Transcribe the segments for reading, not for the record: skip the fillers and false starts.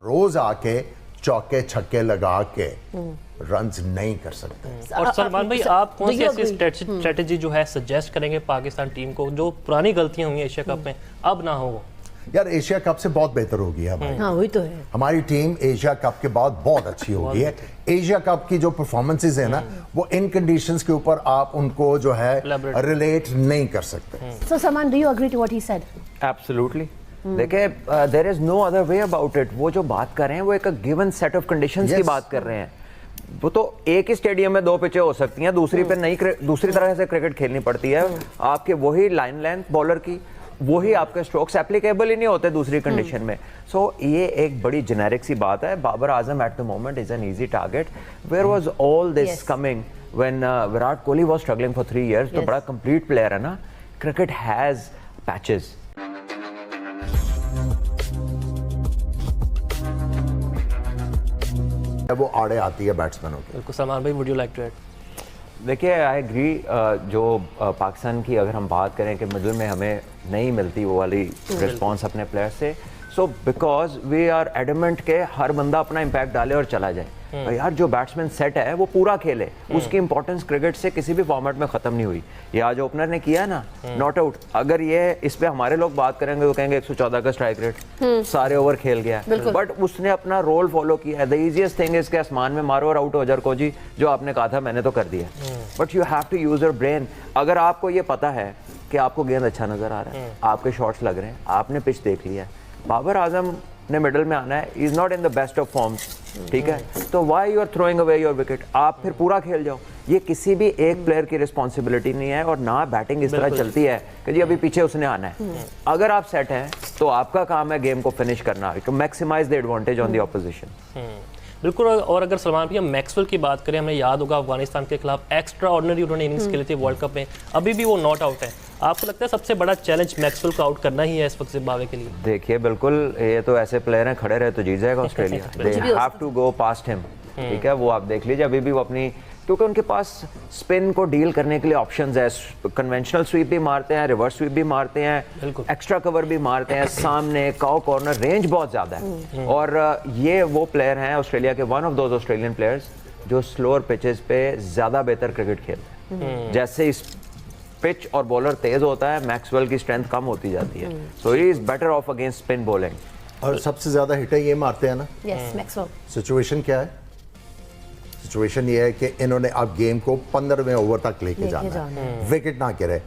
रोज आके चौके छक्के लगा के रन्स नहीं कर सकते। और सलमान भाई, आप कौन सी ऐसी स्ट्रेटजी जो है सजेस्ट करेंगे पाकिस्तान टीम को जो पुरानी गलतियां हुई एशिया कप में अब ना हो? यार एशिया कप से बहुत बेहतर हो गई है हमारी। हाँ वही तो है। हमारी टीम एशिया कप के बाद बहुत अच्छी हो गई है। एशिया कप की जो परफॉर्मेंसेस है ना, वो इन कंडीशंस के ऊपर आप उनको जो है रिलेट नहीं कर सकते। So Salman, do you agree to what he said? Absolutely. देखिए, there is no other way about it. वो जो बात कर रहे हैं वो एक गिवन सेट ऑफ कंडीशंस की बात कर रहे हैं। वो तो एक ही स्टेडियम में दो पिचें हो सकती हैं, दूसरी पे नहीं, दूसरी तरह से क्रिकेट खेलनी पड़ती है। आपके वही लाइन लेंथ बॉलर की, वही आपके स्ट्रोक्स एप्लीकेबल ही नहीं होते दूसरी कंडीशन में। सो ये एक बड़ी जेनेरिक सी बात है। Babar Azam at the moment is an easy target. Where was all this coming when Virat Kohli was struggling for 3 years? तो बड़ा कंप्लीट प्लेयर है ना। Cricket has patches. वो आड़े आती है बैट्समैनों के। बिल्कुल सलमान भाई, would you like to add? देखिए, आई एग्री। जो पाकिस्तान की अगर हम बात करें कि मिडिल में हमें नहीं मिलती वो वाली रिस्पॉन्स अपने प्लेयर से, so because we are adamant के हर बंदा अपना इम्पैक्ट डाले और चला जाए। तो यार जो बैट्समैन सेट है वो पूरा खेले, उसकी इंपॉर्टेंस क्रिकेट से किसी भी फॉर्मेट में खत्म नहीं हुई। ये आज ओपनर ने किया ना, नॉट आउट। अगर ये इस पे हमारे लोग बात करेंगे तो कहेंगे 114 का स्ट्राइक रेट, सारे ओवर खेल गया, बट उसने अपना रोल फॉलो किया है। द इजीएस्ट थिंग इज के आसमान में मारो और आउट हो जरको जी, जो आपने कहा था मैंने तो कर दिया। But you have to use your brain. अगर आपको ये पता है कि आपको गेंद अच्छा नजर आ रहा है, आपके शॉट्स लग रहे हैं, आपने पिच देख लिया है, बाबर आजम ने मिडल में आना है, is not in the best of form, ठीक है, तो why you are throwing away your wicket? आप फिर पूरा खेल जाओ। ये किसी भी एक प्लेयर की रिस्पॉन्सिबिलिटी नहीं है, और ना बैटिंग इस तरह चलती है कि जी अभी पीछे उसने आना है। अगर आप सेट हैं तो आपका काम है गेम को फिनिश करना, to maximize the advantage on the opposition. बिल्कुल। और अगर सलमान भैया मैक्सवेल की बात करें, हमें याद होगा अफगानिस्तान के खिलाफ एक्स्ट्रा ऑर्डिनरी उन्होंने इनिंग्स खेली थी वर्ल्ड कप में, अभी भी वो नॉट आउट है। आपको लगता है सबसे बड़ा चैलेंज मैक्सवेल को आउट करना ही है इस वक्त जिम्बाब्वे के लिए? देखिए, बिल्कुल, ये तो ऐसे प्लेयर हैं, खड़े रहे तो जीत जाएगा Australia. They have to go past him, ठीक है। वो आप देख लीजिए, अभी भी वो अपनी, क्योंकि उनके पास स्पिन को डील करने के लिए ऑप्शंस है। कन्वेंशनल स्वीप भी मारते हैं, रिवर्स स्वीप भी मारते हैं, एक्स्ट्रा कवर भी मारते हैं, सामने काउ कॉर्नर, रेंज बहुत ज़्यादा है। और ये वो प्लेयर हैं ऑस्ट्रेलिया के, one of those Australian players जो स्लोअर पिचेस पे ज़्यादा बेहतर क्रिकेट खेलते हैं। जैसे इस पिच और बॉलर तेज होता है, मैक्सवेल की स्ट्रेंथ कम होती जाती है। So he is better off against spin bowling. और सबसे ज्यादा हिटें ये मारते हैं ना। Yes, Maxwell. सिचुएशन क्या है? सिचुएशन ये है कि इन्होंने अब गेम को 15वें ओवर तक लेके जाना है, विकेट ना गिरे।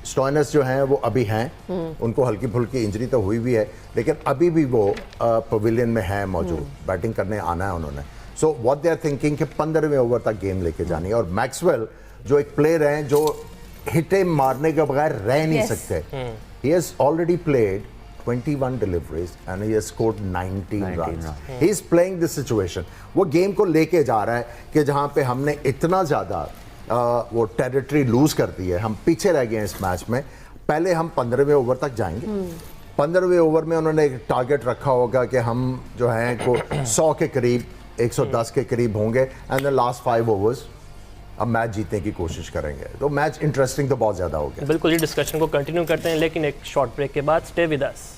स्टोइनिस जो हैं वो अभी हैं, उनको हल्की फुल्की इंजरी तो हुई भी है, लेकिन अभी भी वो पवेलियन में है मौजूद, बैटिंग करने आना है उन्होंने। So what they are thinking कि 15वें ओवर तक गेम लेके जानी है। और मैक्सवेल जो एक प्लेयर हैं जो हिटे मारने के बगैर रह नहीं सकते। He has already played 21 deliveries and he has scored 19 runs. He is playing this situation. वो गेम को लेके जा रहा है कि जहाँ पे हमने इतना ज़्यादा वो टेरिटरी लूज कर दी है, हम पीछे रह गए हैं इस मैच में। पहले हम 15वें ओवर तक जाएंगे। 15वें ओवर में उन्होंने एक टारगेट रखा होगा कि हम जो हैं को 100 के करीब, 110 के करीब होंगे, एंड द लास्ट 5 ओवर्स अब मैच जीतने की कोशिश करेंगे। तो मैच इंटरेस्टिंग तो बहुत ज़्यादा हो गया। बिल्कुल, ये डिस्कशन को कंटिन्यू करते हैं, लेकिन एक शॉर्ट ब्रेक के बाद। Stay with us.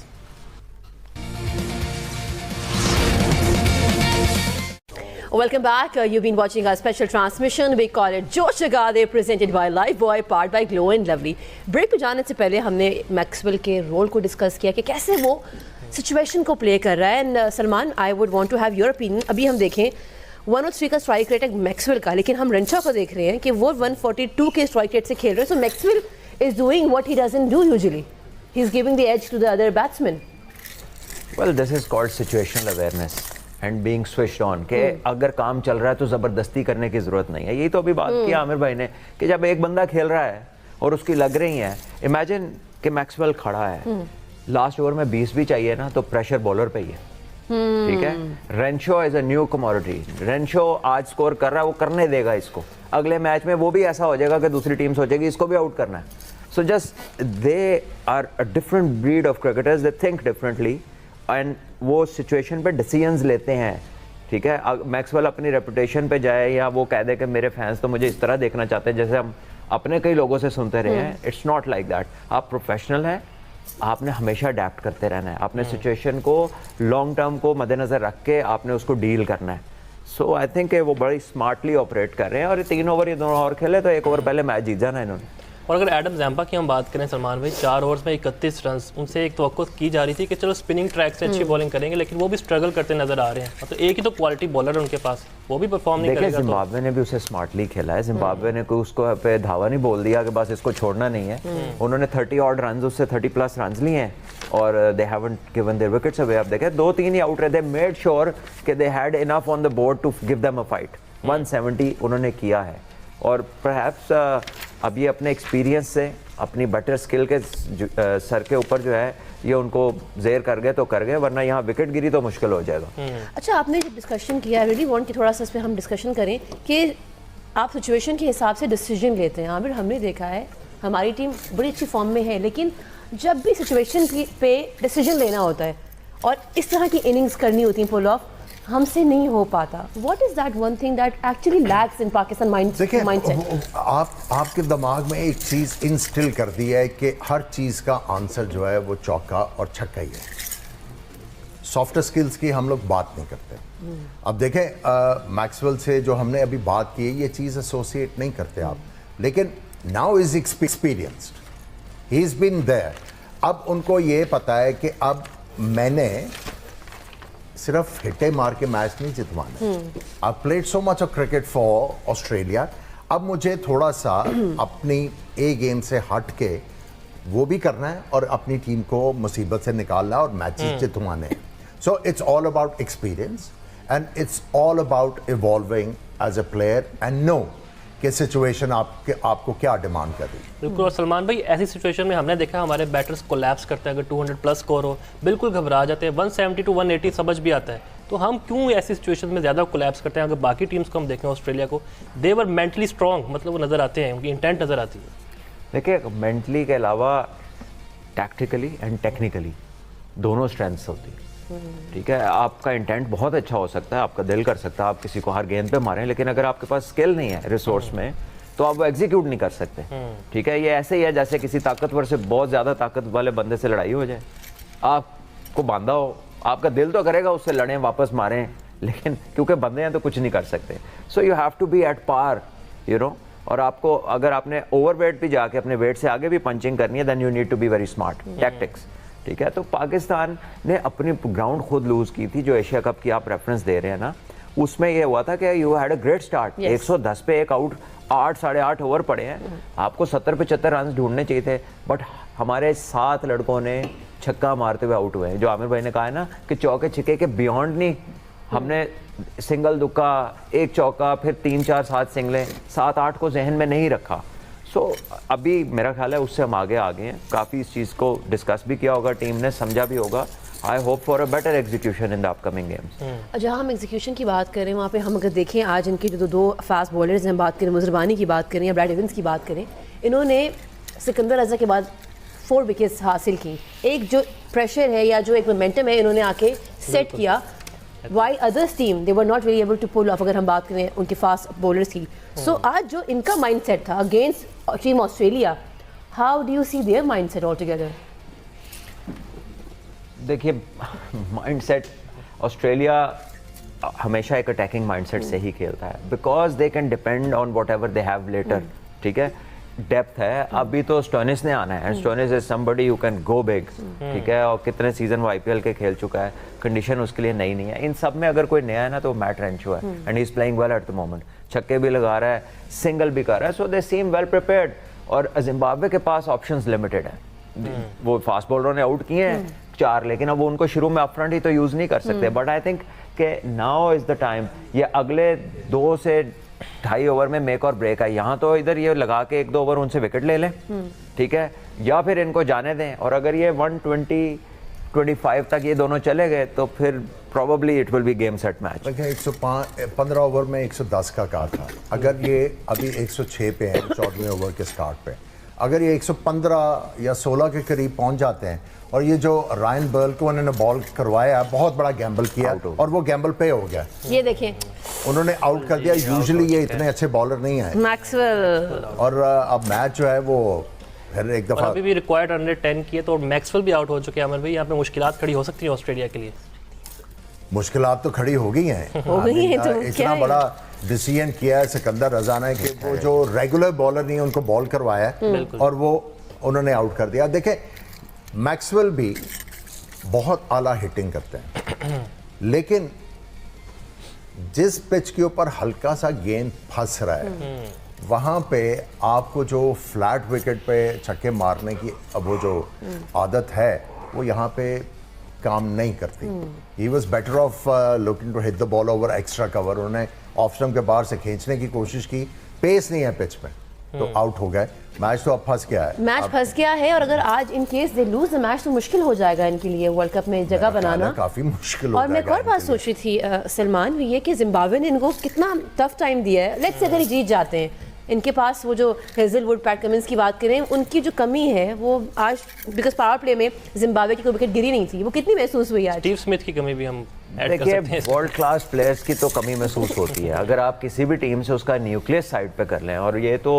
Welcome back. You've been watching our special transmission. We call it Josh Agade, presented by Lifebuoy, powered by Glow and Lovely. Break पे जाने से पहले हमने मैक्सवेल के रोल को डिस्कस किया कि कैसे वो सिचुएशन को प्ले कर रहा है। And Salman, I would want to have your opinion. अभी हम देखें 103 का स्ट्राइक रेट है मैक्सवेल का, लेकिन हम रेंशॉ को देख रहे हैं कि वो 142 के स्ट्राइक रेट से खेल रहे हैं। So Maxwell is doing what he doesn't do usually, he is giving the edge to the other batsman. Well, this is called situational awareness and being switched on, कि अगर काम चल रहा है तो ज़बरदस्ती करने की ज़रूरत नहीं है। यही तो अभी बात की आमिर भाई ने कि जब एक बंदा खेल रहा है और उसकी लग रही है, इमेजिन कि मैक्सवेल खड़ा है, लास्ट ओवर में 20 भी चाहिए ना, तो प्रेशर बॉलर पे ही है, ठीक है। रेंशो इज अ न्यू कमोडिटी। रेंशो आज स्कोर कर रहा है, वो करने देगा इसको। अगले मैच में वो भी ऐसा हो जाएगा कि दूसरी टीम सोचेगी इसको भी आउट करना है। So just they are a different breed of cricketers, they think differently, and वो सिचुएशन पे डिसीजंस लेते हैं, ठीक है। मैक्सवेल अपनी रेपुटेशन पे जाए या वो कह दे कि मेरे फैंस तो मुझे इस तरह देखना चाहते हैं, जैसे हम अपने कई लोगों से सुनते रहे हैं, इट्स नॉट लाइक दैट। आप प्रोफेशनल हैं, आपने हमेशा अडेप्ट करते रहना है, आपने सिचुएशन को लॉन्ग टर्म को मद्देनज़र रख के आपने उसको डील करना है। सो आई थिंक वो बड़ी स्मार्टली ऑपरेट कर रहे हैं, और 3 ओवर ये 2 ओवर खेले तो 1 ओवर पहले मैच जीत जाना इन्होंने। और अगर एडम जैम्पा की हम बात करें सलमान भाई, 4 ओवर्स में 31 रन, उनसे एक तवक्को की जा रही थी कि चलो स्पिनिंग ट्रैक से अच्छी बॉलिंग करेंगे, लेकिन वो भी स्ट्रगल करते नजर आ रहे हैं। मतलब एक ही तो क्वालिटी बॉलर है उनके पास, वो भी परफॉर्म नहीं करेगा। जिम्बाब्वे ने भी उसे स्मार्टली खेला है, जिम्बाब्वे ने कोई उसको पे धावा नहीं बोल दिया कि बस इसको छोड़ना नहीं है। उन्होंने 30 ऑड रन उससे 30+ रन लिए हैं, और they haven't given their wickets away. आप देखें 2-3 ही आउट रहे, दे मेड श्योर कि they had enough on the board to give them a fight. 170 उन्होंने किया है, और परहैप्स अभी अपने एक्सपीरियंस से, अपनी बेटर स्किल के सर के ऊपर जो है ये उनको जेर कर गए तो कर गए, वरना यहाँ विकेट गिरी तो मुश्किल हो जाएगा। अच्छा, आपने जो डिस्कशन किया, आई रियली वांट कि थोड़ा सा इस पर हम डिस्कशन करें कि आप सिचुएशन के हिसाब से डिसीजन लेते हैं। आमिर, हमने देखा है हमारी टीम बड़ी अच्छी फॉर्म में है, लेकिन जब भी सिचुएशन पे डिसीजन लेना होता है और इस तरह की इनिंग्स करनी होती है पुल ऑफ, हमसे नहीं हो पाता। What is that one thing that actually lakhs in Pakistan mindset? आपके दिमाग में एक चीज इंस्टिल कर दी है कि हर चीज का आंसर जो है वो चौका और छक्का ही है। सॉफ्ट स्किल्स की हम लोग बात नहीं करते। अब देखें मैक्सवेल से जो हमने अभी बात की है, ये चीज एसोसिएट नहीं करते आप, लेकिन now is experienced, he is been there. अब उनको ये पता है कि अब मैंने सिर्फ हिटे मार के मैच नहीं जितवाना। I played so much of cricket for Australia, अब मुझे थोड़ा सा अपनी ए गेम से हट के वो भी करना है और अपनी टीम को मुसीबत से निकालना है और मैचेस जितवाने हैं। So it's all about experience and it's all about evolving as a player and know कि सिचुएशन आपको क्या डिमांड कर रही है। बिल्कुल। और सलमान भाई, ऐसी सिचुएशन में हमने देखा हमारे बैटर्स कोलैप्स करते हैं, अगर 200+ स्कोर हो बिल्कुल घबरा जाते हैं। 170 to 180 समझ भी आता है, तो हम क्यों ऐसी सिचुएशन में ज़्यादा कोलैप्स करते हैं? अगर बाकी टीम्स को हम देखें, ऑस्ट्रेलिया को, दे वर मेंटली स्ट्रॉन्ग, मतलब वो नज़र आते हैं, उनकी इंटेंट नज़र आती है। देखिए, मेंटली के अलावा टैक्टिकली एंड टेक्निकली दोनों स्ट्रेंथ्स होती है। ठीक है, आपका इंटेंट बहुत अच्छा हो सकता है, आपका दिल कर सकता है आप किसी को हर गेंद पे मारें, लेकिन अगर आपके पास स्किल नहीं है रिसोर्स में, तो आप वो एग्जीक्यूट नहीं कर सकते। ठीक है, ये ऐसे ही है जैसे किसी ताकतवर से, बहुत ज़्यादा ताकत वाले बंदे से लड़ाई हो जाए, आपको बांधा हो, आपका दिल तो करेगा उससे लड़ें, वापस मारें, लेकिन क्योंकि बंदे हैं तो कुछ नहीं कर सकते। So you have to be at par, you know. और आपको अगर आपने ओवरवेट भी जाके अपने वेट से आगे भी पंचिंग करनी है, then you need to be very smart tactics. ठीक है, तो पाकिस्तान ने अपनी ग्राउंड खुद लूज की थी। जो एशिया कप की आप रेफरेंस दे रहे हैं ना, उसमें ये हुआ था कि you had a great start, 110 पे एक आउट, 8 साढ़े 8 ओवर पड़े हैं, आपको 70-75 रन ढूंढने चाहिए थे, बट हमारे 7 लड़कों ने छक्का मारते हुए आउट हुए हैं। जो आमिर भाई ने कहा है ना कि चौके छिक्के के बियॉन्ड नहीं, हमने सिंगल दुक्का, एक चौका, फिर 3-4-7 सिंगलें, 7-8 को जहन में नहीं रखा। सो अभी मेरा ख्याल है उससे हम आगे हैं, काफ़ी इस चीज़ को डिस्कस भी किया होगा, टीम ने समझा भी होगा। I hope for a better execution in the upcoming games. जहाँ हम एग्जीक्यूशन की बात करें, वहाँ पे हम अगर देखें आज इनके जो 2 फास्ट बॉलर्स हैं, बात करें मुजरबानी की बात करें या ब्रैड इवंस की बात करें, इन्होंने सिकंदर रजा के बाद 4 विकेट्स हासिल की। एक जो प्रेशर है या जो एक मोमेंटम है, इन्होंने आके सेट किया। While others team they were not really able to pull off, अगर हम बात करें उनके फास्ट बॉलर्स की। सो आज जो इनका माइंडसेट था against team Australia, how do you see their mindset all together? देखिए, माइंडसेट ऑस्ट्रेलिया हमेशा एक अटैकिंग माइंडसेट से ही खेलता है, because they can depend on whatever they have later. ठीक है, डेप्थ है। अभी तो स्टोनिस ने आना है, Stoinis is somebody who can go big. ठीक है, और कितने सीजन वो आईपीएल के खेल चुका है, कंडीशन उसके लिए नई नहीं है। इन सब में अगर कोई नया है ना तो मैट रेंचो है, and he is playing well at the moment, छक्के भी लगा रहा है, सिंगल भी कर रहा है, सो दे सीम वेल प्रिपेयर्ड। और जिम्बाब्वे के पास ऑप्शंस लिमिटेड है, वो फास्ट बॉलरों ने आउट किए हैं 4, लेकिन अब वो उनको शुरू में अपफ्रंट ही तो यूज नहीं कर सकते। बट आई थिंक कि नाउ इज द टाइम, ये अगले 2 से 2.5 ओवर में मेक और ब्रेक है। यहाँ तो इधर ये लगा के 1-2 ओवर उनसे विकेट ले लें, ठीक है, या फिर इनको जाने दें। और अगर ये 120-25 तक ये दोनों चले गए तो फिर probably it will be game set match. 115 over में 110 का कहा था, अगर ये अभी 106 पे है 14वें ओवर के स्टार्ट पे, अगर ये 115 या 16 के करीब पहुंच जाते हैं, और ये जो रायन बर्ल को उन्होंने बॉल करवाया, बहुत बड़ा गैम्बल किया और वो गैम्बल पे हो गया। ये देखें, उन्होंने आउट कर दिया। यूजुअली ये इतने अच्छे बॉलर नहीं है मैक्सवेल। और अब मैच जो है वो फिर एक और दफ़ा अभी भी रिक्वायर्ड 110 किए तो मैक्सवेल भी आउट हो चुके हैं। अमर भाई, यहाँ पे मुश्किलात खड़ी हो सकती है ऑस्ट्रेलिया के लिए। मुश्किलात तो खड़ी हो गई हैं। हो गई हैं तो क्या इतना है? बड़ा डिसीजन किया है सिकंदर रजा ने कि वो जो रेगुलर बॉलर नहीं है उनको बॉल करवाया है और वो उन्होंने आउट कर दिया। देखें, मैक्सवेल भी बहुत आला हिटिंग करते हैं, लेकिन जिस पिच के ऊपर हल्का सा गेंद फंस रहा है वहां पे आपको जो फ्लैट विकेट पे छक्के मारने की अब वो जो आदत है वो यहाँ पे काम नहीं करती। He was better off looking to hit the ball over extra cover. उन्होंने ऑफ स्टंप के बाहर से खींचने की कोशिश की, पेस नहीं है पिच पे, तो आउट हो गए। मैच तो अब फंस गया है, मैच फंस गया है और अगर आज in case they lose the match तो मुश्किल हो जाएगा इनके लिए वर्ल्ड कप में जगह बनाना। काफी मुश्किल हो और मैं एक और बात सोच रही थी सलमान, वो ये कि जिम्बाब्वे ने इनको कितना टफ टाइम दिया है। लेट्स से अगर ये जीत जाते हैं, इनके पास वो जो हेजलवुड, पैट कमिंस की बात करें, उनकी जो कमी है वो आज बिकॉज पावर प्ले में जिम्बाब्वे की कोई विकेट गिरी नहीं थी, वो कितनी महसूस हुई आज। स्टीव स्मिथ की कमी भी हम ऐड कर देखिए, सकते हैं। वर्ल्ड क्लास प्लेयर्स की तो कमी महसूस होती है अगर आप किसी भी टीम से उसका न्यूक्लियस साइड पे कर लें। और ये तो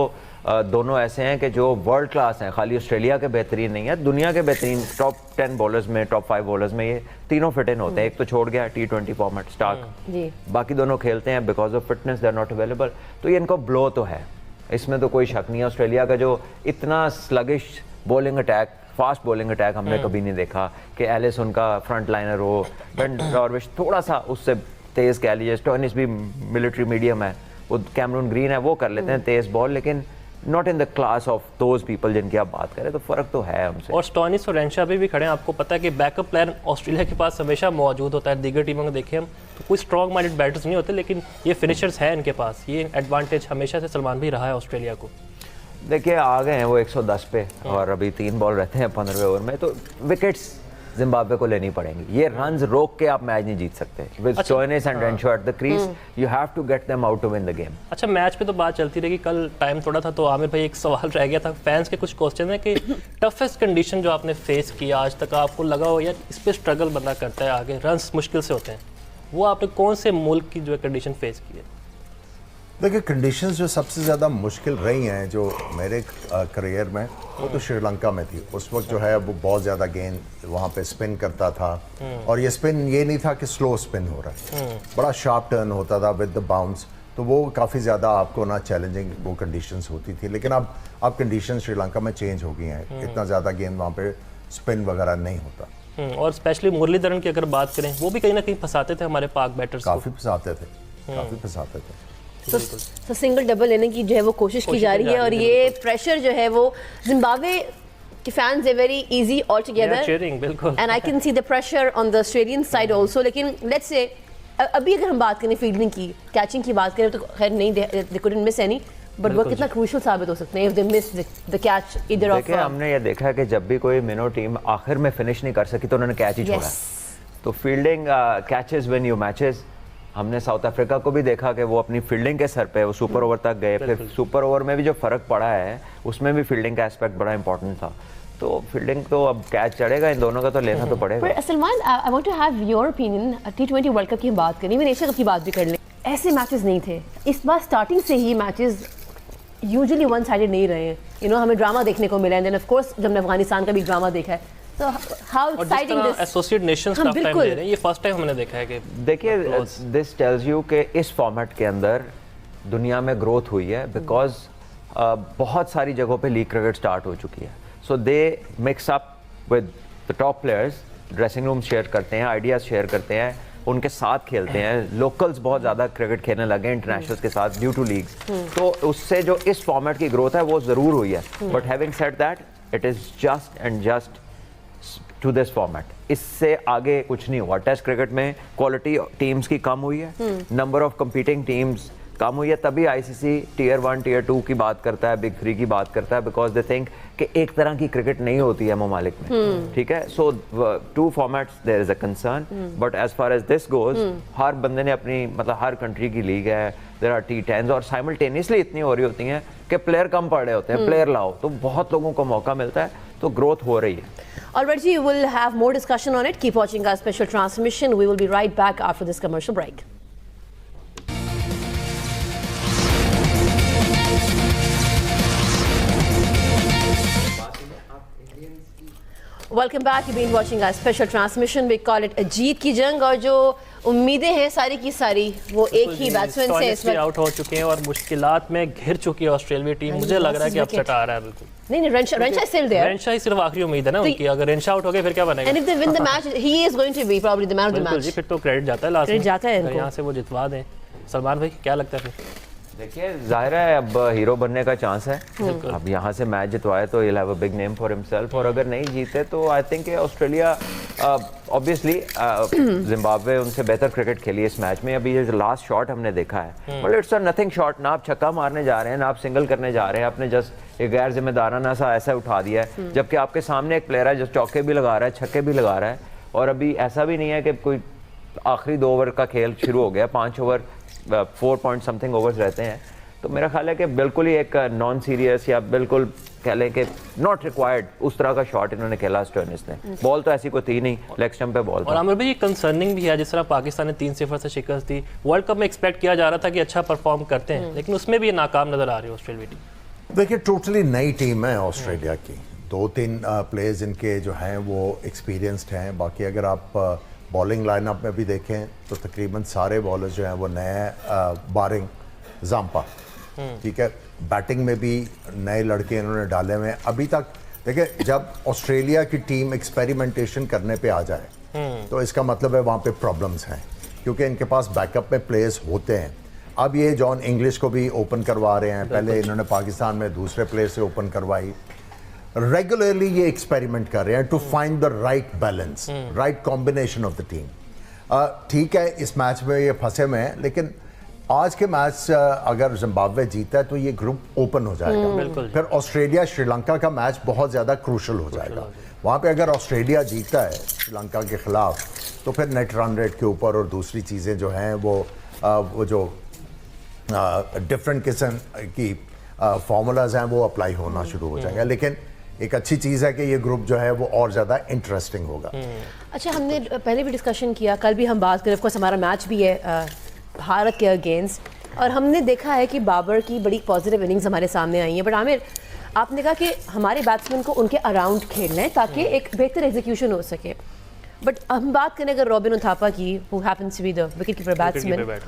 दोनों ऐसे हैं कि जो वर्ल्ड क्लास हैं, खाली ऑस्ट्रेलिया के बेहतरीन नहीं है, दुनिया के बेहतरीन टॉप 10 बॉलर्स में, टॉप 5 बॉलर्स में ये तीनों फिट इन होते हैं। एक तो छोड़ गया T20 फॉर्मेट स्टार्क, जी। बाकी दोनों खेलते हैं because of fitness they are not available. तो ये इनको ब्लो तो है, इसमें तो कोई शक नहीं है। ऑस्ट्रेलिया का जो इतना sluggish bowling attack, fast bowling attack हमने कभी नहीं देखा कि एलिस उनका फ्रंट लाइनर हो, बेन डॉर्विश थोड़ा सा उससे तेज़ कह लीजिए, स्टोइनिस भी मिलिट्री मीडियम है, वो कैमरून ग्रीन है, वो कर लेते हैं तेज़ बॉल, लेकिन not in the class of those people जिनकी आप बात करें। तो फ़र्क तो है हमसे। और स्टोइनिस और रेंशा भी खड़े हैं। आपको पता है कि बैकअप प्लेयर ऑस्ट्रेलिया के पास हमेशा मौजूद होता है। दीगर टीमों को देखें हम तो कोई स्ट्रॉन्ग माइंडेड बैटर्स नहीं होते, लेकिन ये फिनिशर्स हैं इनके पास। ये एडवांटेज हमेशा से सलमान भी रहा है ऑस्ट्रेलिया को। देखिए, आ गए हैं वो 110 पे और अभी 3 बॉल रहते हैं 15वें ओवर में, तो विकेट्स जिम्बाब्वे को लेनी पड़ेंगी। ये रन्स रोक के आप मैच नहीं जीत सकते। With Stoinis and Renshaw at the crease, you have to get them out to win the game. अच्छा, मैच पे तो बात चलती रहेगी। कल टाइम थोड़ा था तो आमिर भाई, एक सवाल रह गया था फैंस के कुछ क्वेश्चन है कि टफेस्ट कंडीशन जो आपने फेस किया आज तक, आपको लगा हो यार इस पे स्ट्रगल बंदा करता है, आगे रन्स मुश्किल से होते हैं, वो आपने कौन से मुल्क की जो है कंडीशन फेस की है? देखिए, कंडीशंस जो सबसे ज़्यादा मुश्किल रही हैं जो मेरे करियर में, वो तो श्रीलंका में थी। उस वक्त जो है वो बहुत ज़्यादा गेंद वहाँ पे स्पिन करता था, और ये स्पिन ये नहीं था कि स्लो स्पिन हो रहा है, बड़ा शार्प टर्न होता था विद द बाउंस। तो वो काफ़ी ज़्यादा आपको ना चैलेंजिंग वो कंडीशंस होती थी। लेकिन अब कंडीशन श्रीलंका में चेंज हो गई हैं, इतना ज़्यादा गेंद वहाँ पे स्पिन वगैरह नहीं होता। और स्पेशली मुरलीधरन की अगर बात करें, वो भी कहीं ना कहीं फंसाते थे हमारे पाक बैटर्स को। काफ़ी फंसाते थे, काफ़ी फंसाते थे। तो सिंगल डबल लेने की जो है वो कोशिश की जा रही है, और ये प्रेशर जो है वो जिम्बाब्वे के fans they very easy all together, cheering बिल्कुल, and I can see the pressure on the Australian side also. लेकिन लेट्स से अभी अगर हम बात करें फील्डिंग की, कैचिंग की बात करें, तो खैर नहीं, they couldn't miss any, but वो कितना क्रूशियल साबित हो सकते हैं if they miss the catch इधर ऑफ। देखिए, हमने ये देखा है कि जब भी कोई मिनो टीम आखिर में फिनिश नहीं कर सकी तो उन्होंने कैच ही छोड़ा। तो fielding catches win you matches. हमने साउथ अफ्रीका को भी देखा कि वो अपनी फील्डिंग के सर पे वो सुपर ओवर तक गए, फिर सुपर ओवर में भी जो फ़र्क पड़ा है उसमें भी फील्डिंग का एस्पेक्ट बड़ा इंपॉर्टेंट था। तो फील्डिंग तो अब कैच चढ़ेगा, इन दोनों का तो लेना तो पड़ेगा। पर Salman, I want to have your opinion. T20 world cup की हम बात करें, इवन एशिया कप की बात भी कर लें, ऐसे मैचेस नहीं थे इस बार। स्टार्टिंग से ही मैचेस यूजुअली वन साइडेड नहीं रहे हैं। यू नो, हमें ड्रामा देखने को मिला है, एंड ऑफ कोर्स जब हमने अफगानिस्तान का भी ड्रामा देखा है, तो how exciting this associate Nations tough time ले रहे हैं, ये फर्स्ट टाइम हमने देखा है कि देखिए, दिस टेल्स यू कि इस फॉर्मेट के अंदर दुनिया में ग्रोथ हुई है बिकॉज बहुत सारी जगहों पे लीग क्रिकेट स्टार्ट हो चुकी है। So they mix up with the top players, dressing room share करते हैं, आइडियाज शेयर करते हैं, उनके साथ खेलते हैं। लोकल्स बहुत ज़्यादा क्रिकेट खेलने लगे इंटरनेशनल्स के साथ ड्यू टू लीग्स। तो उससे जो इस फॉर्मेट की ग्रोथ है वो ज़रूर हुई है। But having said that, it is just and just to this format, इससे आगे कुछ नहीं हुआ। टेस्ट क्रिकेट में क्वालिटी टीम्स की कम हुई है, नंबर ऑफ कंपीटिंग टीम्स कम हुई है, तभी आईसीसी टीयर 1 टीयर 2 की बात करता है, बिग 3 की बात करता है, बिकॉज दे थिंक कि एक तरह की क्रिकेट नहीं होती है ममालिक में। ठीक है, so 2 formats there is a concern, but as far as this goes, हर बंदे ने अपनी, मतलब हर कंट्री की लीग है, देयर आर T10s, और साइमल्टेनियसली इतनी हो रही होती हैं कि प्लेयर कम पड़ रहे होते हैं, प्लेयर लाओ, तो बहुत लोगों को मौका मिलता है, तो ग्रोथ हो रही है। Alright, we will have more discussion on it. Keep watching our special transmission. We will be right back after this commercial break. Welcome back, you been watching our special transmission, we call it जीत की जंग। और जो उम्मीदें हैं सारी की सारी वो एक ही बैट्समैन से इस वक्त आउट हो चुके हैं और मुश्किलात में घिर चुकी है ऑस्ट्रेलिया टीम। मुझे लग रहा है कि अपसेट आ रहा है बिल्कुल। नहीं, रेंशा इज स्टिल देयर। रेंशा ही सिर्फ आखिरी उम्मीद है ना उनकी। अगर रेंशा आउट हो गए फिर क्या बनेगा? And if they win the match he is going to be probably the man of the बिल्कुल मैच। जी, फिर तो क्रेडिट जाता है लास्ट में। क्रेडिट जाता है अगर इनको। यहाँ से वो जितवा दें। सलमान भाई क्या लगता है फिर? देखिए जाहिर है अब हीरो बनने का चांस है। अब यहाँ से मैच जितवाए तो he'll have a big name for himself। और अगर नहीं जीते तो I think Australia obviously Zimbabwe उनसे बेहतर क्रिकेट खेली इस मैच में। अभी ये जो लास्ट शॉट हमने देखा है मतलब इट्स अ नथिंग शॉट, ना आप छक्का मारने जा रहे हैं ना आप सिंगल करने जा रहे हैं, आपने जस्ट एक गैर जिम्मेदाराना सा ऐसा उठा दिया है। जबकि आपके सामने एक प्लेयर है जो चौके भी लगा रहा है छक्के भी लगा रहा है। और अभी ऐसा भी नहीं है कि कोई आखिरी 2 ओवर का खेल शुरू हो गया, 5 ओवर 4 पॉइंट समथिंग ओवर्स रहते हैं। तो मेरा ख्याल है कि बिल्कुल ही एक नॉन सीरियस या बिल्कुल कह लें कि नॉट रिक्वायर्ड उस तरह का शॉट इन्होंने खेला स्टोइनिस ने। बॉल तो ऐसी कोई थी नहीं, लेग स्टंप पे बॉल था। और आमिर भाई ये कंसर्निंग भी है, जिस तरह पाकिस्तान ने 3-0 से शिकस्त दी। वर्ल्ड कप में एक्सपेक्ट किया जा रहा था कि अच्छा परफॉर्म करते हैं, लेकिन उसमें भी ये नाकाम नजर आ रही है ऑस्ट्रेलिया टीम। देखिए टोटली नई टीम है ऑस्ट्रेलिया की। 2-3 प्लेयर्स इनके जो हैं वो एक्सपीरियंस्ड हैं। बाकी अगर आप बॉलिंग लाइनअप में भी देखें तो तकरीबन सारे बॉलर्स जो हैं वो नए, बारिंग जाम्पा, ठीक है। बैटिंग में भी नए लड़के इन्होंने डाले हुए हैं। अभी तक देखिए जब ऑस्ट्रेलिया की टीम एक्सपेरिमेंटेशन करने पे आ जाए तो इसका मतलब है वहाँ पे प्रॉब्लम्स हैं, क्योंकि इनके पास बैकअप में प्लेयर्स होते हैं। अब ये जॉन इंग्लिश को भी ओपन करवा रहे हैं, पहले इन्होंने पाकिस्तान में दूसरे प्लेयर से ओपन करवाई। रेगुलरली ये एक्सपेरिमेंट कर रहे हैं to find the right balance, right combination of the team. ठीक है इस मैच में ये फंसे हुए हैं, लेकिन आज के मैच अगर जिम्बाब्वे जीता है तो ये ग्रुप ओपन हो जाएगा। फिर ऑस्ट्रेलिया श्रीलंका का मैच बहुत ज़्यादा क्रूशल हो जाएगा। वहाँ पे अगर ऑस्ट्रेलिया जीता है श्रीलंका के खिलाफ तो फिर नेट रन रेट के ऊपर और दूसरी चीज़ें जो हैं वो जो डिफरेंट किस्म की फार्मूलाज हैं वो अप्लाई होना शुरू हो जाएगा। लेकिन एक अच्छी चीज़ है कि ये ग्रुप जो है वो और ज़्यादा इंटरेस्टिंग होगा। अच्छा, हमने पहले भी डिस्कशन किया, कल भी हम बात करें, ऑफ कोर्स हमारा मैच भी है भारत के अगेंस्ट, और हमने देखा है कि बाबर की बड़ी पॉजिटिव इनिंग्स हमारे सामने आई हैं। बट आमिर, आपने कहा कि हमारे बैट्समैन को उनके अराउंड खेलना है ताकि एक बेहतर एग्जीक्यूशन हो सके। बट हम बात करें अगर रॉबिन उथापा की, who happens to be the wicket keeper batsman,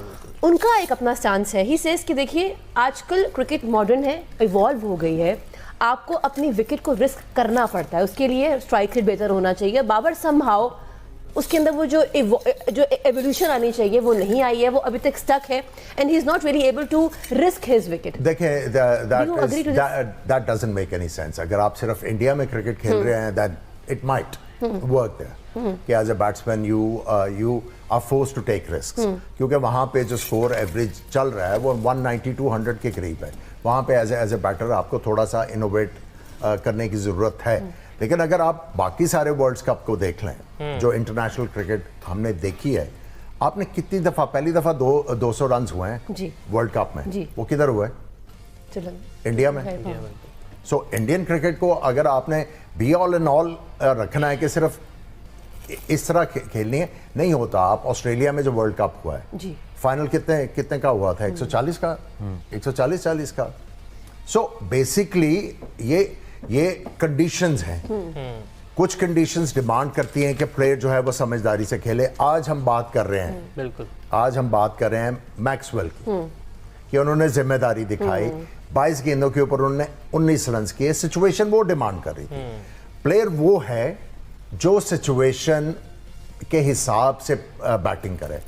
उनका एक अपना स्टांस है। ही सेज कि देखिए आजकल क्रिकेट मॉडर्न है, इवॉल्व हो गई है, आपको अपनी विकेट को रिस्क करना पड़ता है, उसके लिए स्ट्राइक रेट बेहतर होना चाहिए। बाबर समहाउ उसके अंदर वो जो एवोल्यूशन आनी चाहिए वो नहीं आई है, वो अभी तक स्टक है and he is not really able to risk his wicket. देखिए that doesn't make any sense. अगर आप सिर्फ इंडिया में क्रिकेट खेल रहे हैं that it might work there कि as a batsman you are forced to take risks, क्योंकि वहाँ पे जो स्कोर एवरेज चल रहा है वो 190-200 के करीब है। वहाँ पे एज ए बैटर आपको थोड़ा सा इनोवेट करने की ज़रूरत है। लेकिन अगर आप बाकी सारे वर्ल्ड कप को देख लें, जो इंटरनेशनल क्रिकेट हमने देखी है, आपने कितनी दफ़ा, पहली दफ़ा 200 रन हुए हैं वर्ल्ड कप में, वो किधर हुए? इंडिया में। सो इंडियन क्रिकेट को अगर आपने बी ऑल एंड ऑल रखना है कि सिर्फ इस तरह खेलनी है, नहीं होता। आप ऑस्ट्रेलिया में जो वर्ल्ड कप हुआ है फाइनल कितने का हुआ था? 140 का, 140-40 का। सो बेसिकली ये कंडीशंस हैं। कुछ कंडीशंस डिमांड करती हैं कि प्लेयर जो है वो समझदारी से खेले। आज हम बात कर रहे हैं, बिल्कुल आज हम बात कर रहे हैं मैक्सवेल की, कि उन्होंने जिम्मेदारी दिखाई। 22 गेंदों के ऊपर उन्होंने 19 रन किए। सिचुएशन वो डिमांड कर रही थी। प्लेयर वो है जो सिचुएशन के हिसाब से बैटिंग करे।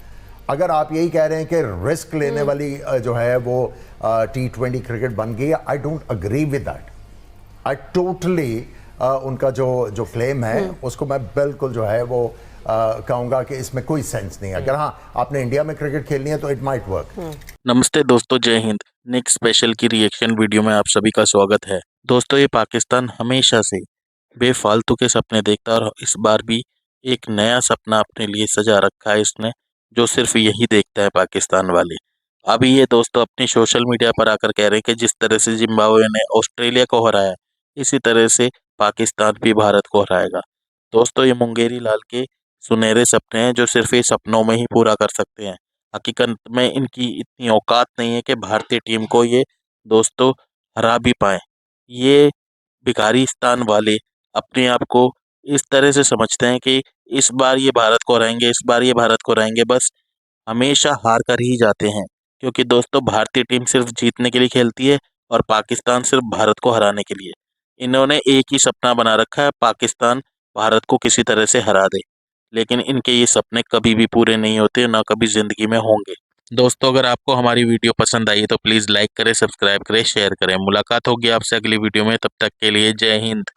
अगर आप यही कह रहे हैं कि रिस्क लेने वाली जो है वो T20 क्रिकेट बन गई, I don't agree with that. I totally उनका जो क्लेम है उसको मैं बिल्कुल जो है वो कहूँगा कि इसमें कोई सेंस नहीं है। अगर हाँ आपने इंडिया में क्रिकेट खेलनी है तो इट माइट वर्क। नमस्ते दोस्तों, जय हिंद। नेक्स्ट स्पेशल की रिएक्शन वीडियो में आप सभी का स्वागत है। दोस्तों, ये पाकिस्तान हमेशा से बेफालतू के सपने देखता है और इस बार भी एक नया सपना अपने लिए सजा रखा है इसने, जो सिर्फ यही देखता है पाकिस्तान वाले। अभी ये दोस्तों अपनी सोशल मीडिया पर आकर कह रहे हैं कि जिस तरह से जिम्बाब्वे ने ऑस्ट्रेलिया को हराया, इसी तरह से पाकिस्तान भी भारत को हराएगा। दोस्तों, ये मुंगेरी लाल के सुनहरे सपने हैं जो सिर्फ ये सपनों में ही पूरा कर सकते हैं। हकीकत में इनकी इतनी औकात नहीं है कि भारतीय टीम को ये दोस्तों हरा भी पाए। ये भिखारिस्तान वाले अपने आप को इस तरह से समझते हैं कि इस बार ये भारत को हराएंगे, इस बार ये भारत को हराएंगे, बस हमेशा हार कर ही जाते हैं। क्योंकि दोस्तों भारतीय टीम सिर्फ जीतने के लिए खेलती है और पाकिस्तान सिर्फ भारत को हराने के लिए। इन्होंने एक ही सपना बना रखा है, पाकिस्तान भारत को किसी तरह से हरा दे, लेकिन इनके ये सपने कभी भी पूरे नहीं होते, ना कभी ज़िंदगी में होंगे। दोस्तों अगर आपको हमारी वीडियो पसंद आई है तो प्लीज़ लाइक करें, सब्सक्राइब करें, शेयर करें। मुलाकात होगी आपसे अगली वीडियो में, तब तक के लिए जय हिंद।